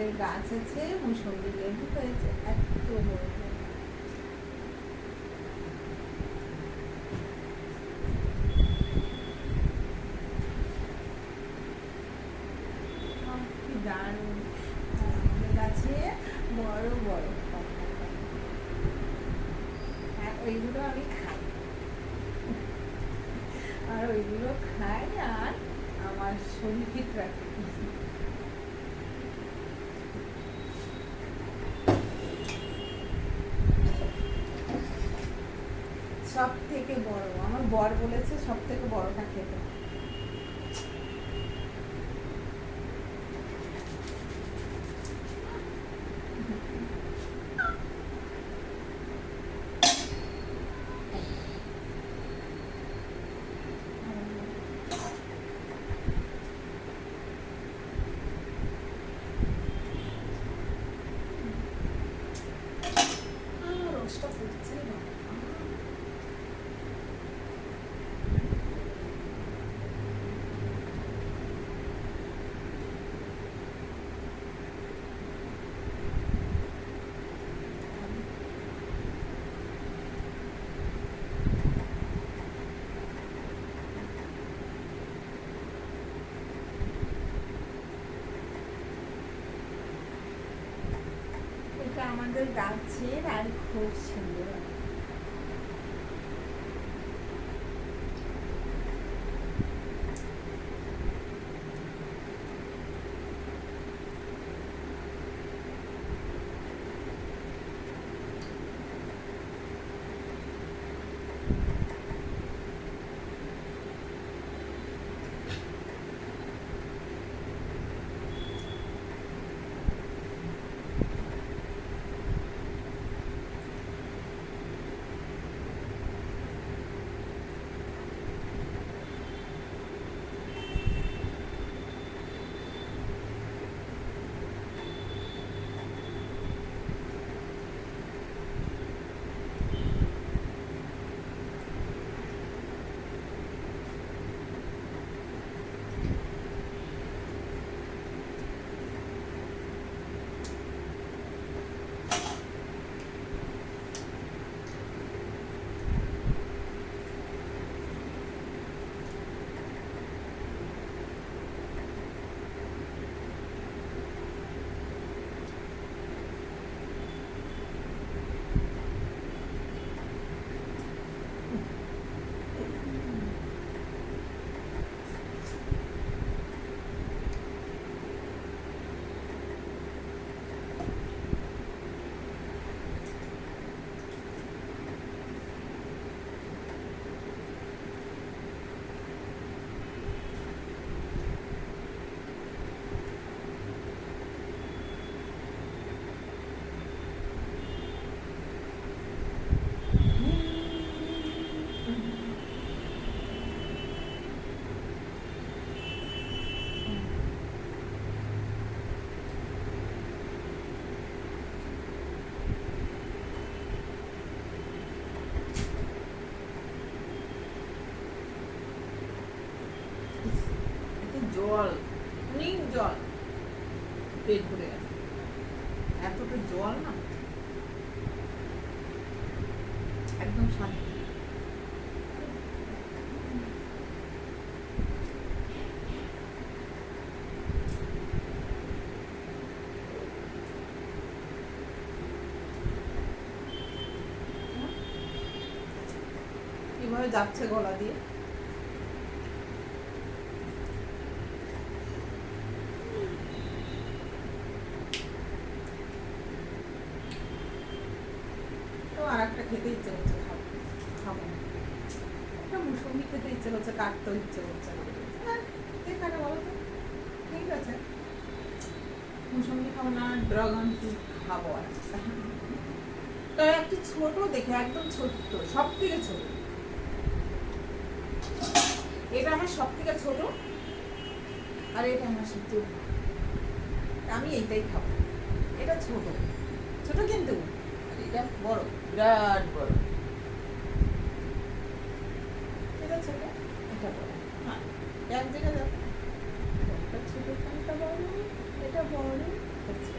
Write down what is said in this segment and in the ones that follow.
আমাদের গাছ আছে মুসম্বি লেবু হয়েছে এত বড় বড়। কি দারুণ! আর আমাদের গাছে বড় বড় ওইগুলো আমি খাই, আর ওইগুলো খাই আর আমার শরীর ফিট রাখে। সব থেকে বড় আমার বর বলেছে সব থেকে বড়টা খেতে। রসটা ফুটছে না। এটা আমাদের গাছের আর খুব সুন্দর। জল, অনেক জল, পেট ভরে গেছে। এতটা জল না, একদম শান্তি। কিভাবে যাচ্ছে গলা দিয়ে। আর একটা খেতে ইচ্ছে হচ্ছে, খাবো না। একটা মুসম্বি খেতে ইচ্ছে হচ্ছে, কাটতে ইচ্ছে হচ্ছে না। এখানে বলো তো, ঠিক আছে মুসম্বি খাবো না, ড্রাগন ফ্রুট খাবো। আর তবে একটি ছোট দেখে, একদম ছোট্ট, সব থেকে ছোট। এটা আমার সব থেকে ছোট, আর এটা আমার সবচেয়ে, আমি এইটাই খাবো। এটা ছোট ছোট কিন্তু এটা বড়, বিরাট বড়। এটা ছোট, এটা বড়। হ্যাঁ, এক জায়গায় দেখো, এটা ছোট, এটা বড়, এটা বড়। করছে।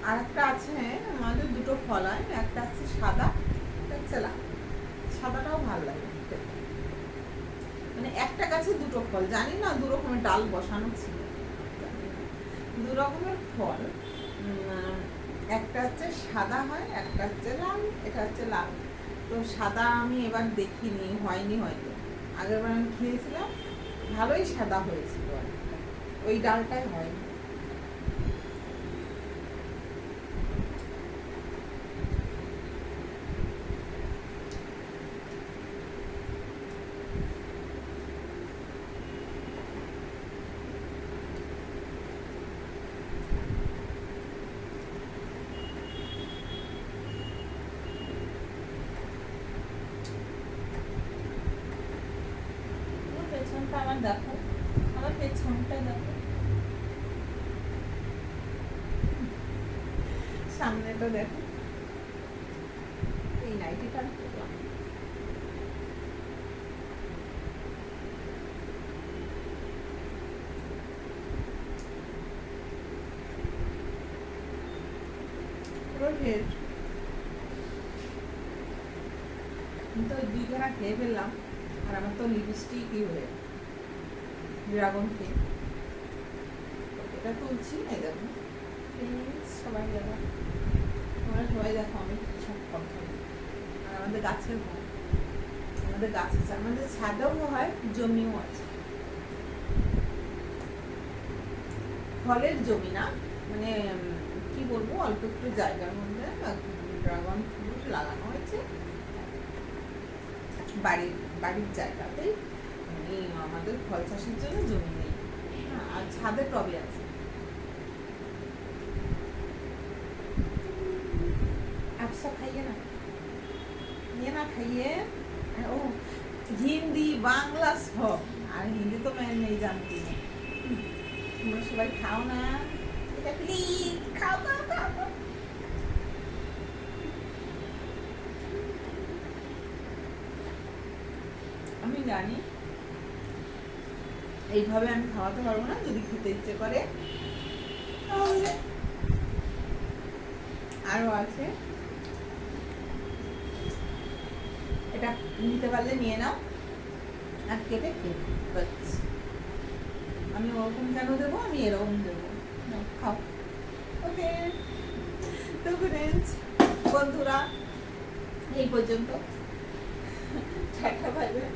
আর একটা আছে আমাদের দুটো ফল হয়, একটা আছে সাদা, একটা হচ্ছে লাল। সাদাটাও ভালো লাগে খেতে। মানে একটা গাছে দুটো ফল, জানি না দু রকমের ডাল বসানো ছিল, দু রকমের ফল। একটা হচ্ছে সাদা হয়, একটা হচ্ছে লাল, এটা হচ্ছে লাল। তো সাদা আমি এবার দেখিনি, হয়নি হয়তো, আগের বার আমি খেয়েছিলাম ভালোই সাদা হয়েছিল, ওই ডালটাই হয়নি। পেছনটা আমার দেখো, আমার পেছনটা দেখো, সামনেটা দেখো। এই নাইটিটা পরলাম। পুরো ভেজ। আমি তো 2 খানা খেয়ে ফেললাম, আর আমার তো লিপস্টিকই হয়ে ড্রাগন ফ্রুট। এটা তুলছি, এই দেখো প্লিজ সবাই দেখো, তোমরা সবাই দেখো আমি সব ফল খাই। আর আমাদের গাছের ফল, আমাদের গাছ আছে, আমাদের ছাদেও হয়, জমিও আছে। ফলের জমি না, মানে কি বলবো, অল্প একটু জায়গার মধ্যে ড্রাগন ফ্রুট লাগানো হয়েছে বাড়ির জায়গাতেই। আমাদের ফল চাষের জন্য জমি নেই, আর ছাদে টবে আছে। আপসা খাইয়ে না, নিয়ে না খাইয়ে। ও হিন্দি বাংলা সব, আর হিন্দি তো मैं नहीं जानती है। তোমরা সবাই খাও না, এটা প্লিজ খাও খাও খাও খাও। আমি জানি এইভাবে আমি খাওয়াতে পারবো না, যদি খেতে ইচ্ছে করে তাহলে আরো আছে, এটা নিতে পারলে নিয়ে নাও আর কেটে খেয়ে বাস। আমি ওরকম কেন দেবো, আমি এরকম দেবো, খাও। ওকে, তো ফ্রেন্ডস, বন্ধুরা এই পর্যন্ত, টাটা বাই বাই।